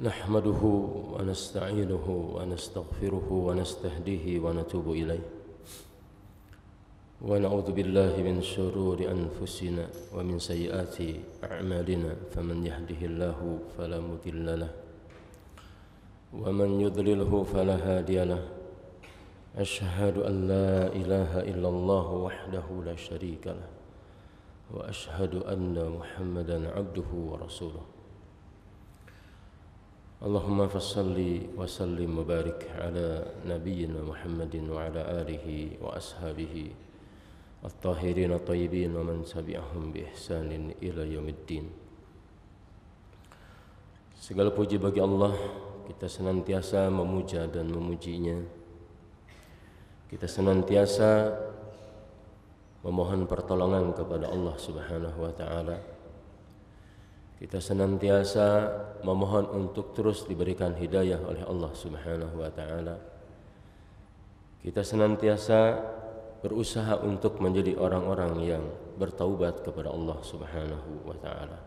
نحمده ونستعينه ونستغفره ونستهديه ونتوب إليه ونعوذ بالله من شرور أنفسنا ومن سيئات أعمالنا فمن يهده الله فلا مضل له ومن يضلله فلا هادي له أشهد أن لا إله إلا الله وحده لا شريك له وأشهد أن محمدا عبده ورسوله اللهم فصل وسلم وبارك على نبينا محمد وعلى آله وأصحابه الطاهرين الطيبين ومن تبعهم بإحسان إلى يوم الدين. Segala puji bagi Allah, kita senantiasa memuja dan memujinya. Kita senantiasa memohon pertolongan kepada Allah Subhanahu wa taala. Kita senantiasa memohon untuk terus diberikan hidayah oleh Allah Subhanahu wa taala. Kita senantiasa berusaha untuk menjadi orang-orang yang bertaubat kepada Allah Subhanahu wa taala.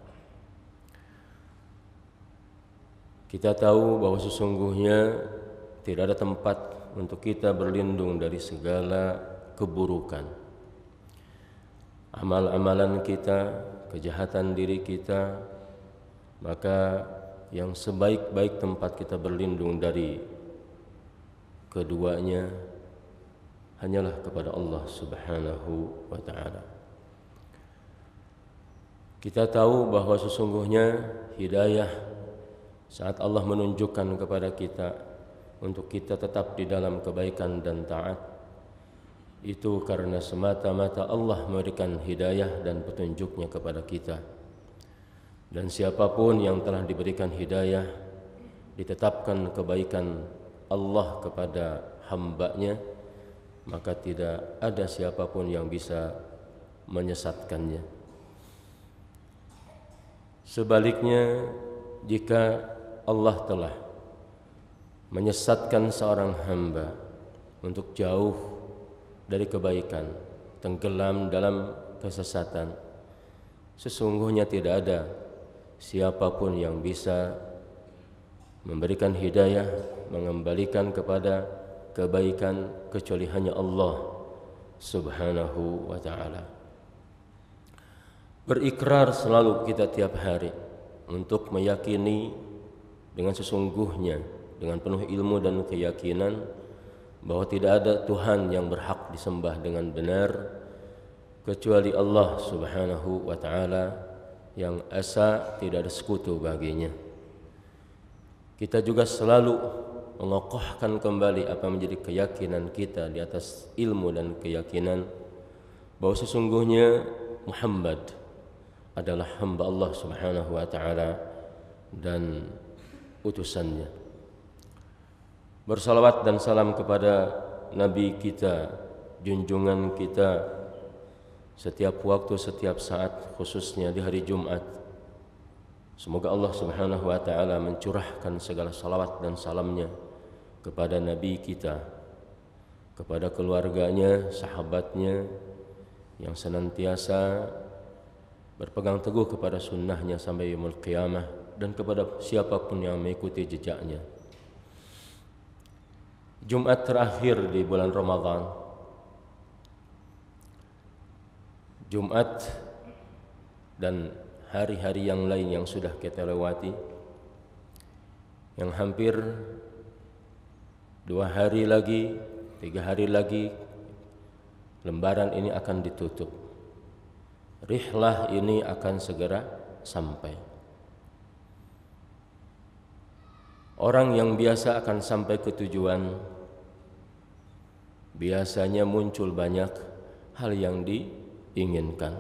Kita tahu bahwa sesungguhnya tidak ada tempat untuk kita berlindung dari segala keburukan. Amal-amalan kita, kejahatan diri kita, maka yang sebaik-baik tempat kita berlindung dari keduanya hanyalah kepada Allah Subhanahu wa taala. Kita tahu bahwa sesungguhnya hidayah saat Allah menunjukkan kepada kita untuk kita tetap di dalam kebaikan dan taat, itu karena semata-mata Allah memberikan hidayah dan petunjuknya kepada kita. Dan siapapun yang telah diberikan hidayah, ditetapkan kebaikan Allah kepada hamba-Nya, maka tidak ada siapapun yang bisa menyesatkannya. Sebaliknya, jika Allah telah menyesatkan seorang hamba untuk jauh dari kebaikan, tenggelam dalam kesesatan, sesungguhnya tidak ada siapapun yang bisa memberikan hidayah, mengembalikan kepada kebaikan kecuali hanya Allah Subhanahu wa taala. Berikrar selalu kita tiap hari untuk meyakini dengan sesungguhnya, dengan penuh ilmu dan keyakinan bahwa tidak ada Tuhan yang berhak disembah dengan benar kecuali Allah Subhanahu wa taala yang esa, tidak ada sekutu baginya. Kita juga selalu mengokohkan kembali apa menjadi keyakinan kita di atas ilmu dan keyakinan bahwa sesungguhnya Muhammad adalah hamba Allah Subhanahu wa taala dan utusannya. Bersalawat dan salam kepada Nabi kita, junjungan kita, setiap waktu, setiap saat, khususnya di hari Jumat. Semoga Allah Subhanahu wa taala mencurahkan segala salawat dan salamnya kepada Nabi kita, kepada keluarganya, sahabatnya yang senantiasa berpegang teguh kepada sunnahnya sampai yaumul qiyamah, dan kepada siapapun yang mengikuti jejaknya. Jumat terakhir di bulan Ramadan, Jumat dan hari-hari yang lain yang sudah kita lewati, yang hampir 2 hari lagi, 3 hari lagi lembaran ini akan ditutup. Rihlah ini akan segera sampai. Orang yang biasa akan sampai ke tujuan, biasanya muncul banyak hal yang diinginkan.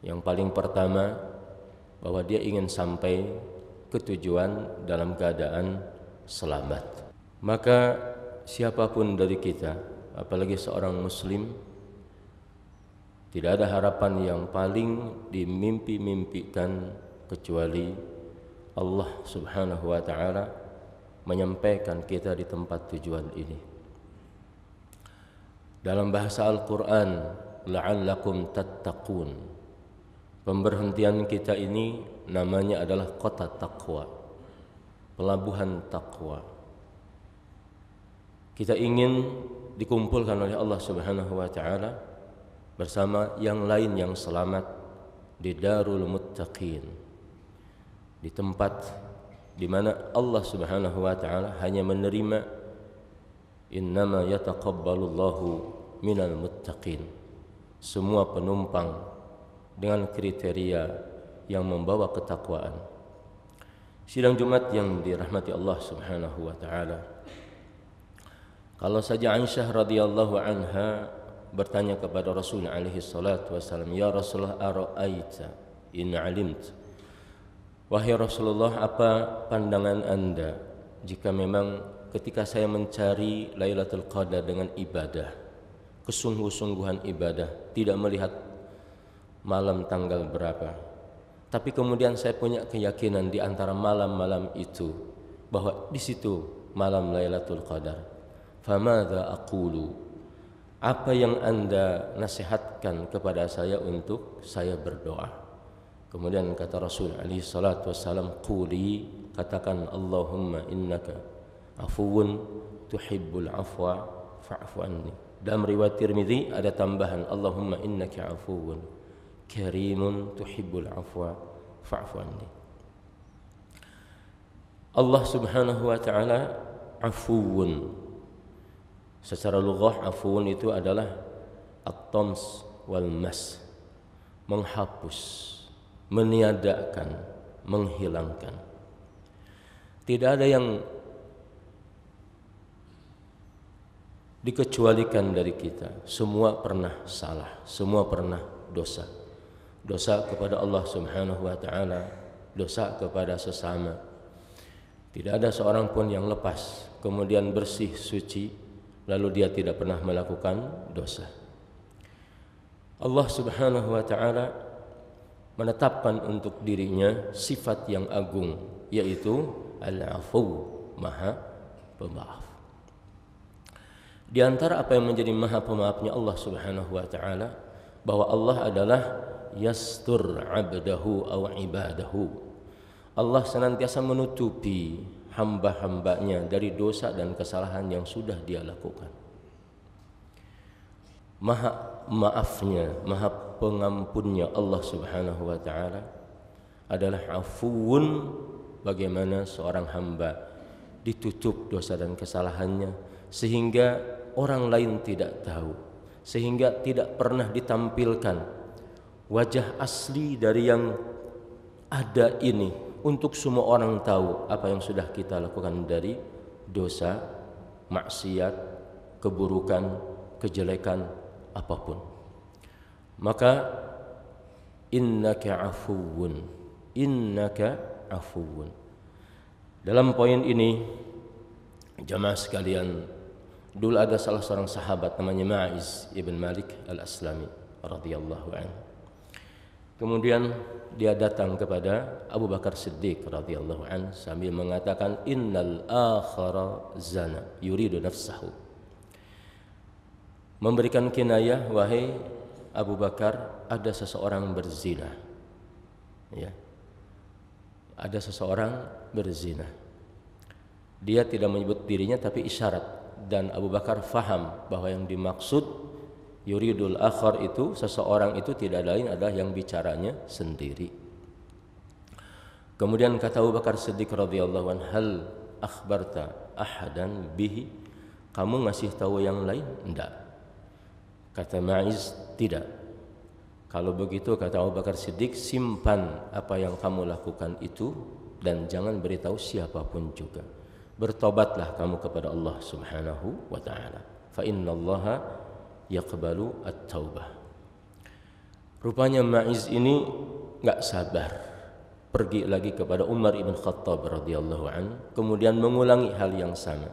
Yang paling pertama, bahwa dia ingin sampai ke tujuan dalam keadaan selamat. Maka siapapun dari kita, apalagi seorang muslim, tidak ada harapan yang paling dimimpi-mimpikan kecuali Allah Subhanahu wa taala menyampaikan kita di tempat tujuan ini. Dalam bahasa Al-Quran, la'allakum tattaqun, pemberhentian kita ini namanya adalah kota taqwa. pelabuhan takwa. Kita ingin dikumpulkan oleh Allah Subhanahu wa taala bersama yang lain yang selamat di Darul Muttaqin, di tempat di mana Allah Subhanahu wa taala hanya menerima innama yataqabbalullahu minal muttaqin, semua penumpang dengan kriteria yang membawa ketakwaan. Sidang Jumat yang dirahmati Allah Subhanahu wa taala, kalau saja Aisyah radhiyallahu anha bertanya kepada Rasul alaihi salatu wasallam, ya Rasulullah, ara'aita in alimt, wahai Rasulullah, apa pandangan Anda jika memang ketika saya mencari Lailatul Qadar dengan ibadah, kesungguh-sungguhan ibadah, tidak melihat malam tanggal berapa, tapi kemudian saya punya keyakinan di antara malam-malam itu bahwa di situ malam Lailatul Qadar, famadza aqulu, apa yang Anda nasihatkan kepada saya untuk saya berdoa? Kemudian kata Rasul alaihi salatu wassalam, quli, katakan Allahumma innaka afuwun tuhibbul afwa fa'fu anni. Dalam riwayat Tirmidzi ada tambahan, Allahumma innaka afuwun karimun tuhibbul afwa fa'fu anni. Allah Subhanahu wa taala afuwun. Secara lughah afuun itu adalah at-tams wal mas, menghapus, meniadakan, menghilangkan. Tidak ada yang dikecualikan dari kita. Semua pernah salah, semua pernah dosa. Dosa kepada Allah Subhanahu wa taala, dosa kepada sesama. Tidak ada seorang pun yang lepas kemudian bersih suci lalu dia tidak pernah melakukan dosa. Allah Subhanahu wa taala menetapkan untuk dirinya sifat yang agung, yaitu Al-Afu, Maha Pemaaf. Di antara apa yang menjadi Maha Pemaafnya Allah Subhanahu wa taala, bahwa Allah adalah yastur 'abdahu aw ibadahu. Allah senantiasa menutupi hamba-hambanya dari dosa dan kesalahan yang sudah dia lakukan. Maha maafnya, maha pengampunnya Allah Subhanahu wa taala adalah afuun, bagaimana seorang hamba ditutup dosa dan kesalahannya sehingga orang lain tidak tahu, sehingga tidak pernah ditampilkan wajah asli dari yang ada ini untuk semua orang tahu apa yang sudah kita lakukan dari dosa, maksiat, keburukan, kejelekan apapun. Maka innaka afuwun, innaka afuwun. Dalam poin ini jamaah sekalian, dulu ada salah seorang sahabat namanya Ma'iz ibn Malik al-Aslami radhiyallahu anhu. Kemudian dia datang kepada Abu Bakar Siddiq radhiyallahu anhu sambil mengatakan, innal akhara zana yuridu nafsahu. Memberikan kinayah, wahai Abu Bakar, ada seseorang berzina. Ya. Ada seseorang berzina. Dia tidak menyebut dirinya tapi isyarat, dan Abu Bakar faham bahwa yang dimaksud yuridul akhar itu, seseorang itu tidak lain adalah yang bicaranya sendiri. Kemudian kata Abu Bakar Siddiq radhiyallahu anhu, hal akhbarta ahadan bihi, kamu ngasih tahu yang lain? Enggak. Kata Ma'iz, tidak. Kalau begitu, kata Abu Bakar Siddiq, simpan apa yang kamu lakukan itu dan jangan beritahu siapapun juga. Bertobatlah kamu kepada Allah Subhanahu wa taala. Fa innallaha yaqbalu at-taubah. Rupanya Ma'iz ini enggak sabar, pergi lagi kepada Umar ibn Khattab radhiyallahu anhu, kemudian mengulangi hal yang sama,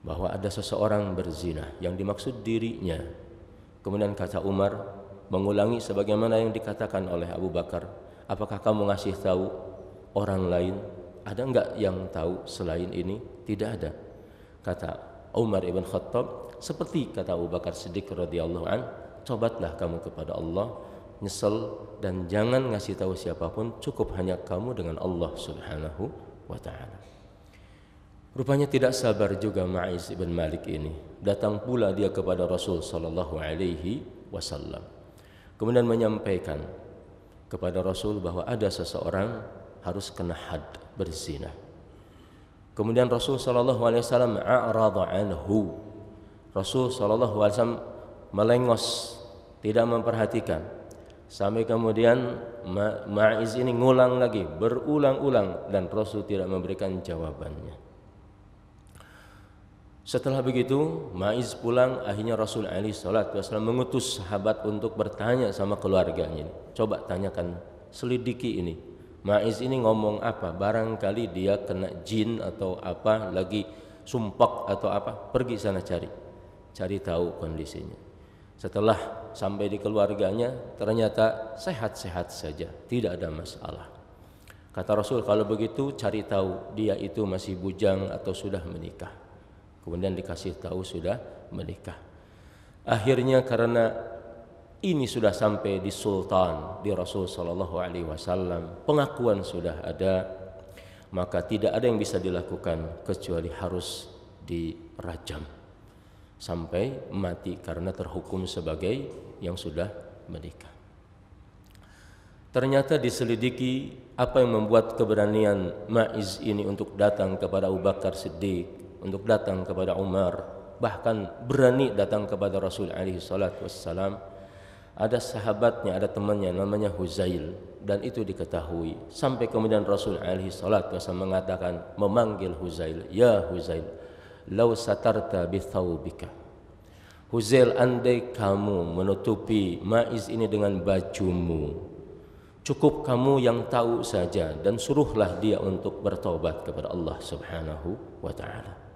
bahwa ada seseorang berzina, yang dimaksud dirinya. Kemudian kata Umar, mengulangi sebagaimana yang dikatakan oleh Abu Bakar, apakah kamu ngasih tahu orang lain? Ada enggak yang tahu selain ini? Tidak ada. Kata Umar ibn Khattab, seperti kata Abu Bakar Siddiq radhiyallahu an, tobatlah kamu kepada Allah, nyesel, dan jangan ngasih tahu siapapun, cukup hanya kamu dengan Allah Subhanahu wa ta'ala. Rupanya tidak sabar juga Ma'iz ibn Malik ini. Datang pula dia kepada Rasul sallallahu alaihi wasallam. Kemudian menyampaikan kepada Rasul bahwa ada seseorang harus kena had, berzina. Kemudian Rasul sallallahu alaihi wasallam a'rada anhu. Rasul sallallahu alaihi wasallam melengos, tidak memperhatikan. Sampai kemudian Ma'iz ini ngulang lagi, berulang-ulang, dan Rasul tidak memberikan jawabannya. Setelah begitu Ma'iz pulang, akhirnya Rasul alaihi salatu wasallam mengutus sahabat untuk bertanya sama keluarganya. Coba tanyakan, selidiki ini, Ma'iz ini ngomong apa, barangkali dia kena jin atau apa, lagi sumpak atau apa, pergi sana cari tahu kondisinya. Setelah sampai di keluarganya, ternyata sehat-sehat saja, tidak ada masalah. Kata Rasul, kalau begitu cari tahu dia itu masih bujang atau sudah menikah. Kemudian dikasih tahu sudah menikah. Akhirnya karena ini sudah sampai di Sultan, di Rasul sallallahu alaihi wasallam, pengakuan sudah ada, maka tidak ada yang bisa dilakukan kecuali harus dirajam sampai mati karena terhukum sebagai yang sudah menikah. Ternyata diselidiki apa yang membuat keberanian Ma'iz ini untuk datang kepada Abu Bakar Siddiq, untuk datang kepada Umar, bahkan berani datang kepada Rasul alaihi salatu wassalam. Ada sahabatnya, ada temannya namanya Huzail, dan itu diketahui. Sampai kemudian Rasul alaihi salatu wassalam mengatakan, memanggil Huzail, ya Huzail, lau satarta bi thawbika. Huzail, andai kamu menutupi Ma'iz ini dengan bajumu, cukup kamu yang tahu saja, dan suruhlah dia untuk bertobat kepada Allah subhanahu wa ta'ala.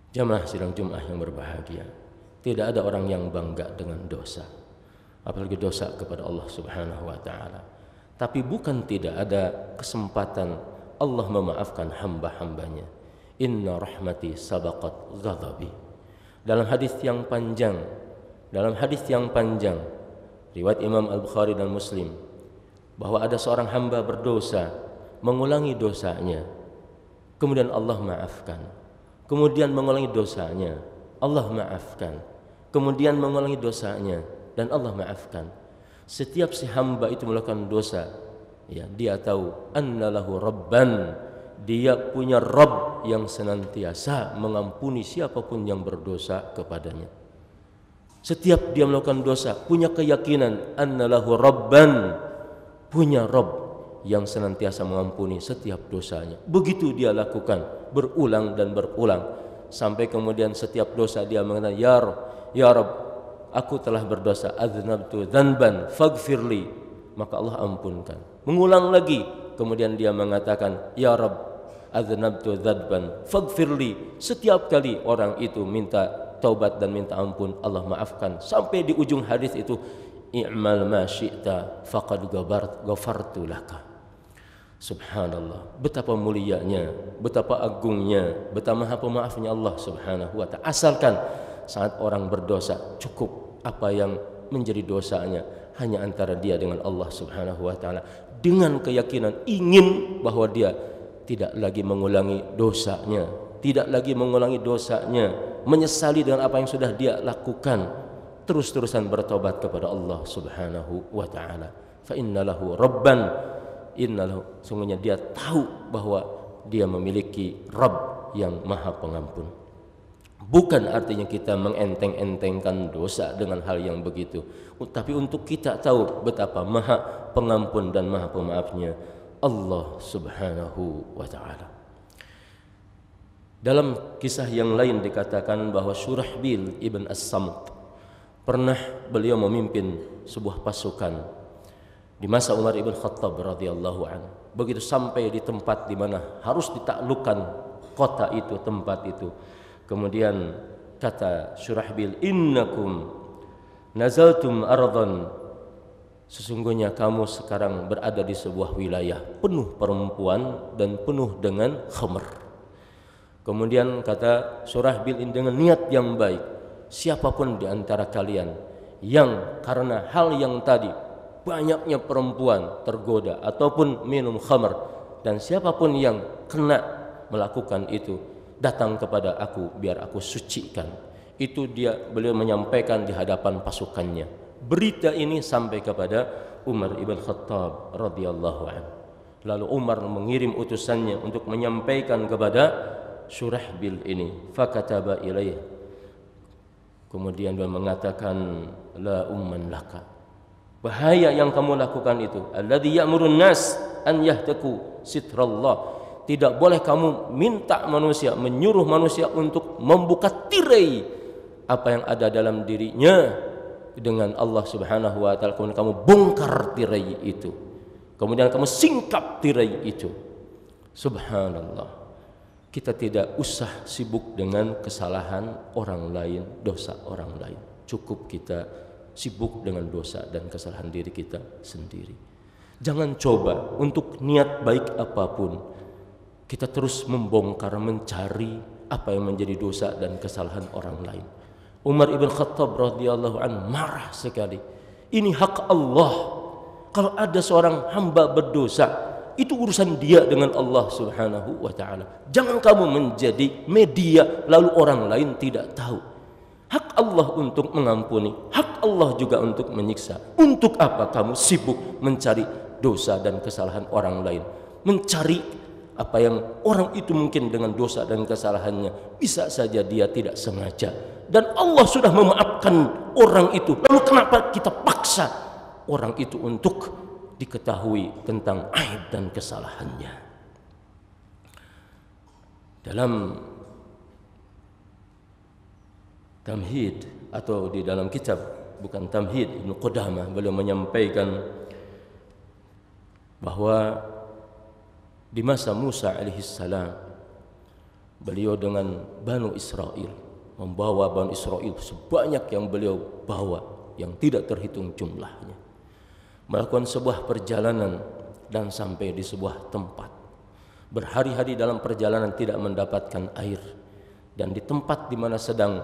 Jamaah sidang Jumat yang berbahagia, tidak ada orang yang bangga dengan dosa, apalagi dosa kepada Allah subhanahu wa ta'ala. Tapi bukan tidak ada kesempatan Allah memaafkan hamba-hambanya. Inna rahmati sabaqat ghadabi. Dalam hadis yang panjang, riwayat Imam Al-Bukhari dan Muslim, bahwa ada seorang hamba berdosa, mengulangi dosanya, kemudian Allah maafkan. Kemudian mengulangi dosanya, Allah maafkan. Kemudian mengulangi dosanya, dan Allah maafkan. Setiap si hamba itu melakukan dosa, ya, dia tahu annalahu rabban, dia punya Rabb yang senantiasa mengampuni siapapun yang berdosa kepadanya. Setiap dia melakukan dosa, punya keyakinan annalahu rabban, punya Rabb yang senantiasa mengampuni setiap dosanya. Begitu dia lakukan berulang dan berulang, sampai kemudian setiap dosa dia mengatakan, ya Rabb, aku telah berdosa, adznabtu dzanban faghfirli, maka Allah ampunkan. Mengulang lagi, kemudian dia mengatakan, ya Rabb, adznabtu dzanban faghfirli. Setiap kali orang itu minta taubat dan minta ampun, Allah maafkan. Sampai di ujung hadis itu, i'mal ma syi'ta faqad ghafartu laka. Subhanallah, betapa mulianya, betapa agungnya, betapa maha pemaafnya Allah subhanahu wa ta'ala. Asalkan saat orang berdosa, cukup apa yang menjadi dosanya hanya antara dia dengan Allah subhanahu wa ta'ala, dengan keyakinan ingin bahwa dia tidak lagi mengulangi dosanya, menyesali dengan apa yang sudah dia lakukan, terus-terusan bertobat kepada Allah subhanahu wa ta'ala. Fa innalahu rabban, sungguhnya dia tahu bahwa dia memiliki Rabb yang maha pengampun. Bukan artinya kita mengenteng-entengkan dosa dengan hal yang begitu, tapi untuk kita tahu betapa maha pengampun dan maha pemaafnya Allah subhanahu wa ta'ala. Dalam kisah yang lain dikatakan bahwa Syurahbil ibn As-Samt pernah beliau memimpin sebuah pasukan di masa Umar ibn Khattab radhiyallahu anhu. Begitu sampai di tempat di mana harus ditaklukkan kota itu, tempat itu, kemudian kata Syurahbil, innakum nazaltum ardan, sesungguhnya kamu sekarang berada di sebuah wilayah penuh perempuan dan penuh dengan khamr. Kemudian kata Syurahbil dengan niat yang baik, siapapun di antara kalian yang karena hal yang tadi, banyaknya perempuan tergoda ataupun minum khamr, dan siapapun yang kena melakukan itu datang kepada aku biar aku sucikan. Itu beliau menyampaikan di hadapan pasukannya. Berita ini sampai kepada Umar ibn Khattab radhiyallahu anhu. Lalu Umar mengirim utusannya untuk menyampaikan kepada Syurahbil ini. Fakataba ilaih. Kemudian dia mengatakan, la umman laka. Bahaya yang kamu lakukan itu. Alladzi ya'murun nas an yahtaku sitrallah. Tidak boleh kamu minta manusia, menyuruh manusia untuk membuka tirai apa yang ada dalam dirinya dengan Allah Subhanahu wa taala. Kemudian kamu bongkar tirai itu. Kemudian kamu singkap tirai itu. Subhanallah. Kita tidak usah sibuk dengan kesalahan orang lain, dosa orang lain. Cukup kita sibuk dengan dosa dan kesalahan diri kita sendiri. Jangan coba untuk niat baik apapun kita terus membongkar, mencari apa yang menjadi dosa dan kesalahan orang lain. Umar ibn Khattab radhiyallahu anhu marah sekali. Ini hak Allah. Kalau ada seorang hamba berdosa, itu urusan dia dengan Allah Subhanahu wa taala. Jangan kamu menjadi media lalu orang lain tidak tahu. Hak Allah untuk mengampuni, hak Allah juga untuk menyiksa. Untuk apa kamu sibuk mencari dosa dan kesalahan orang lain? Mencari apa yang orang itu mungkin dengan dosa dan kesalahannya bisa saja dia tidak sengaja dan Allah sudah memaafkan orang itu. Lalu kenapa kita paksa orang itu untuk diketahui tentang aib dan kesalahannya? Dalam Tamhid atau di dalam kitab bukan Tamhid Ibnu Qudamah, beliau menyampaikan bahwa di masa Musa alaihissalam beliau dengan Banu Israel membawa Banu Israel sebanyak yang beliau bawa yang tidak terhitung jumlahnya, melakukan sebuah perjalanan dan sampai di sebuah tempat, berhari-hari dalam perjalanan tidak mendapatkan air, dan di tempat di mana sedang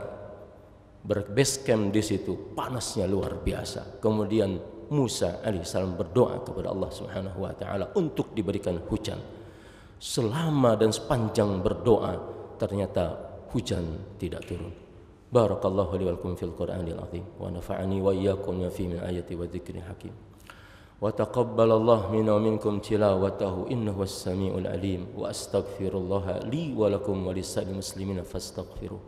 berbase camp di situ panasnya luar biasa. Kemudian Musa alaihissalam berdoa kepada Allah Subhanahu wa taala untuk diberikan hujan. Selama dan sepanjang berdoa ternyata hujan tidak turun. Barakallahu li wa lakum fil Qur'anil azim wa nafa'ani wa iyyakum fi min ayati wa dzikril hakim. Wa taqabbalallahu minna wa minkum tilawatahu innahu was-sami'ul alim wa astaghfirullah li wa lakum wa lisa'il muslimina fastaghfiruh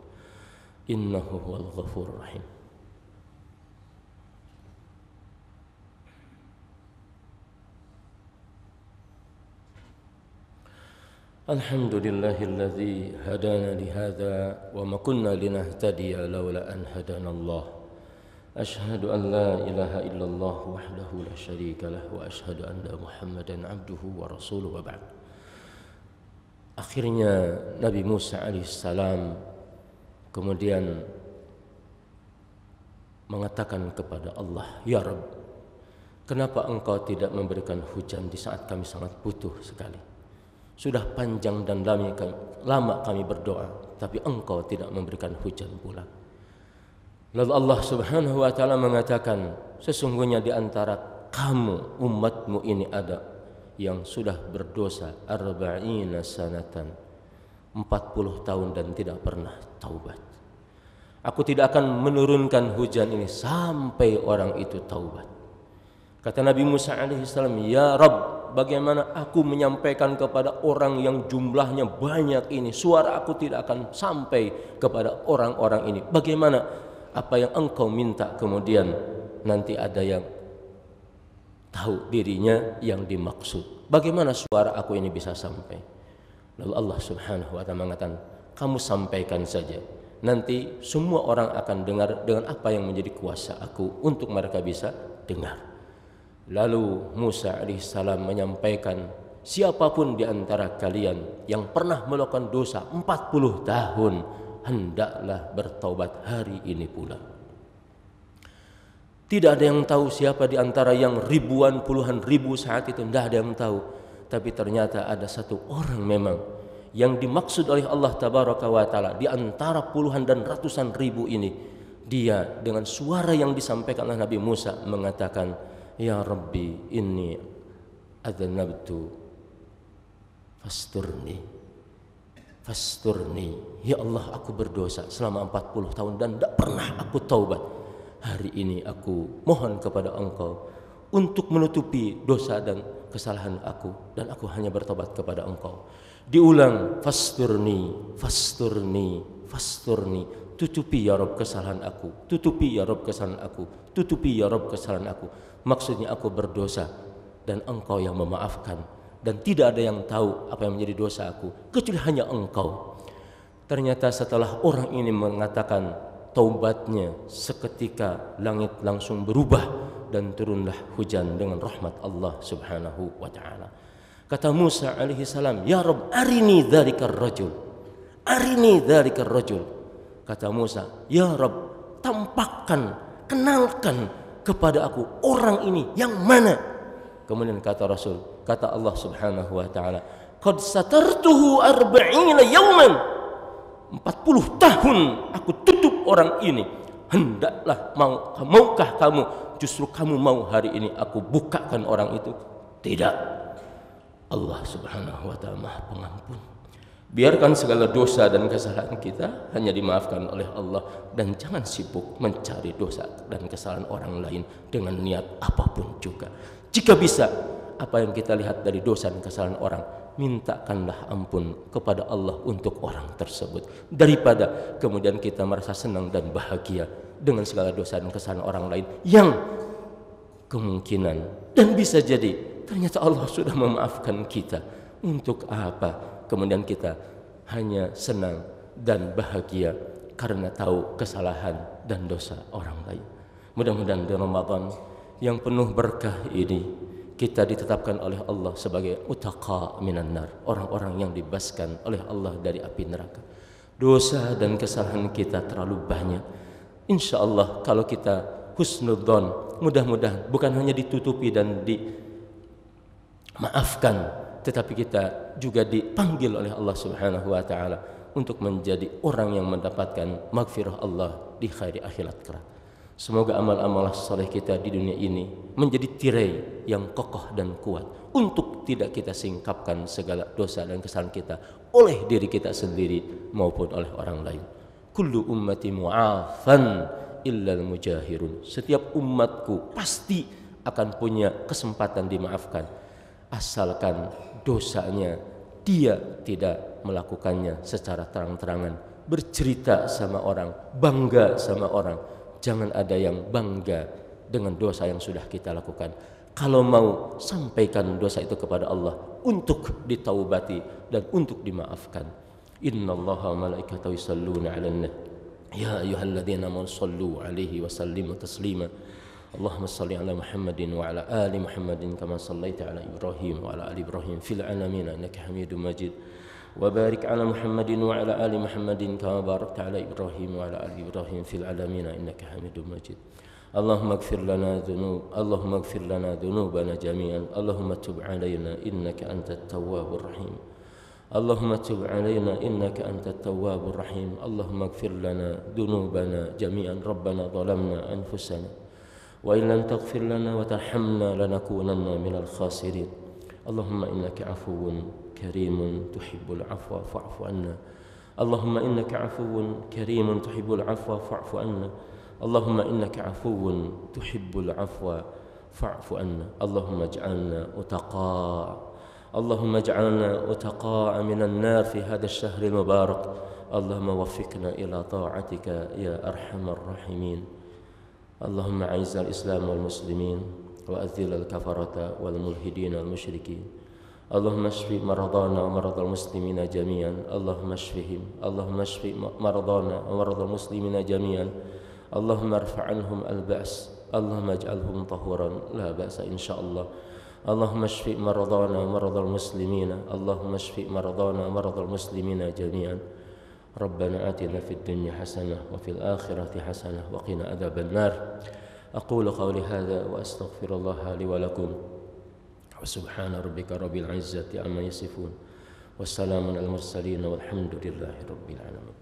innahu huwal ghafurur rahim. Alhamdulillahilladzi hadana lihada wa ma kunna linahtadiya laula an hadana Allah. Ashhadu an la ilaha illallah wahdahu la syarika lah wa ashhadu anna Muhammadan abduhu wa rasuluhu wa ba'd. Akhirnya Nabi Musa alaihissalam kemudian mengatakan kepada Allah, ya Rabb, kenapa engkau tidak memberikan hujan di saat kami sangat butuh sekali? Sudah panjang dan lama kami berdoa, tapi engkau tidak memberikan hujan pula. Lalu Allah Subhanahu wa taala mengatakan, sesungguhnya di antara kamu umatmu ini ada yang sudah berdosa arba'ina sanatan, 40 tahun dan tidak pernah taubat. Aku tidak akan menurunkan hujan ini sampai orang itu taubat. Kata Nabi Musa alaihissalam, ya Rabb, bagaimana aku menyampaikan kepada orang yang jumlahnya banyak ini, suara aku tidak akan sampai kepada orang-orang ini. Bagaimana apa yang engkau minta kemudian nanti ada yang tahu dirinya yang dimaksud. Bagaimana suara aku ini bisa sampai? Lalu Allah Subhanahu wa taala mengatakan, kamu sampaikan saja. Nanti semua orang akan dengar dengan apa yang menjadi kuasa aku untuk mereka bisa dengar. Lalu Musa alaihissalam menyampaikan, siapapun di antara kalian yang pernah melakukan dosa 40 tahun, hendaklah bertaubat hari ini pula. Tidak ada yang tahu siapa di antara yang ribuan, puluhan ribu saat itu, tidak ada yang tahu. Tapi ternyata ada satu orang memang yang dimaksud oleh Allah Tabaraka wa Ta'ala di antara puluhan dan ratusan ribu ini. Dia dengan suara yang disampaikan oleh Nabi Musa mengatakan, ya Rabbi inni adnabtu fasturni, fasturni. Ya Allah, aku berdosa selama 40 tahun dan tidak pernah aku taubat. Hari ini aku mohon kepada Engkau untuk menutupi dosa dan kesalahan aku, dan aku hanya bertobat kepada Engkau. Diulang, fasturni, fasturni, fasturni. Tutupi ya Rabb kesalahan aku, tutupi ya Rabb kesalahan aku, tutupi ya Rabb kesalahan aku. Maksudnya aku berdosa dan Engkau yang memaafkan, dan tidak ada yang tahu apa yang menjadi dosa aku kecuali hanya Engkau. Ternyata setelah orang ini mengatakan taubatnya, seketika langit langsung berubah dan turunlah hujan dengan rahmat Allah Subhanahu wa taala. Kata Musa alaihi salam, "Ya Rabb, arini dzarikar rajul. Arini dzarikar rajul." Kata Musa, "Ya Rabb, tampakkan, kenalkan kepada aku orang ini yang mana?" Kemudian kata Rasul, kata Allah Subhanahu wa taala, "Qad satartuhu 40 yawman." 40 tahun aku tutup orang ini. Hendaklah maukah kamu, justru kamu mau hari ini aku bukakan orang itu? Tidak. Allah Subhanahu wa taala Maha Pengampun. Biarkan segala dosa dan kesalahan kita hanya dimaafkan oleh Allah, dan jangan sibuk mencari dosa dan kesalahan orang lain dengan niat apapun juga. Jika bisa, apa yang kita lihat dari dosa dan kesalahan orang, mintakanlah ampun kepada Allah untuk orang tersebut, daripada kemudian kita merasa senang dan bahagia dengan segala dosa dan kesalahan orang lain yang kemungkinan dan bisa jadi ternyata Allah sudah memaafkan kita. Untuk apa kemudian kita hanya senang dan bahagia karena tahu kesalahan dan dosa orang lain? Mudah-mudahan di Ramadan yang penuh berkah ini kita ditetapkan oleh Allah sebagai utaqa minan nar, orang-orang yang dibebaskan oleh Allah dari api neraka. Dosa dan kesalahan kita terlalu banyak. Insya Allah kalau kita husnudzon, mudah-mudahan bukan hanya ditutupi dan dimaafkan, tetapi kita juga dipanggil oleh Allah Subhanahu wa taala untuk menjadi orang yang mendapatkan maghfirah Allah di khairi akhirat kelak. Semoga amal-amal saleh kita di dunia ini menjadi tirai yang kokoh dan kuat untuk tidak kita singkapkan segala dosa dan kesalahan kita oleh diri kita sendiri maupun oleh orang lain. Kullu ummati mu'afan illa al-mujahirun. Setiap umatku pasti akan punya kesempatan dimaafkan, asalkan dosanya dia tidak melakukannya secara terang-terangan, bercerita sama orang, bangga sama orang. Jangan ada yang bangga dengan dosa yang sudah kita lakukan. Kalau mau, sampaikan dosa itu kepada Allah untuk ditaubati dan untuk dimaafkan. Innallaha wa malaikatahu yusholluna 'alan nabi ya ayyuhalladzina amanu shallu 'alaihi wa sallimu taslima. Allahumma shalli 'ala Muhammadin wa 'ala ali Muhammadin kama shallaita 'ala Ibrahim wa 'ala ali Ibrahim fil 'alamin innaka Hamidum Majid. وبارك على محمد وعلى آل محمد كما باركت على إبراهيم وعلى آل إبراهيم في العالمين إنك حميد مجيد. اللهم اغفر لنا ذنوبنا جميعا. اللهم تب علينا إنك أنت التواب الرحيم. اللهم تب علينا إنك أنت التواب الرحيم. اللهم اغفر لنا ذنوبنا جميعا. ربنا ظلمنا أنفسنا وإن لم تغفر لنا وترحمنا لنكونن من الخاسرين. اللهم إنك عفو كريم تحب العفو فاعف عنا. اللهم إنك عفو كريم تحب العفو فاعف عنا. اللهم إنك عفو تحب العفو فاعف عنا. اللهم اجعلنا أتقاء من النار في هذا الشهر المبارك. اللهم وفقنا إلى طاعتك يا أرحم الراحمين. اللهم أعز الإسلام والمسلمين وأذل الكفرة والملحدين والمشركين. اللهم اشف مرضانا ومرضى المسلمين جميعا. اللهم اشفهم. اللهم اشف مرضانا ومرضى المسلمين جميعا. اللهم ارفع عنهم البأس. اللهم اجعلهم طهورا لا بأس إن شاء الله. اللهم اشف مرضانا ومرضى المسلمين. اللهم اشف مرضانا ومرضى المسلمين جميعا. ربنا آتنا في الدنيا حسنة وفي الآخرة حسنة وقنا عذاب النار. أقول قولي هذا وأستغفر الله لي ولكم. وسبحان ربك رب العزة عما يصفون والسلام على المرسلين والحمد لله رب العالمين.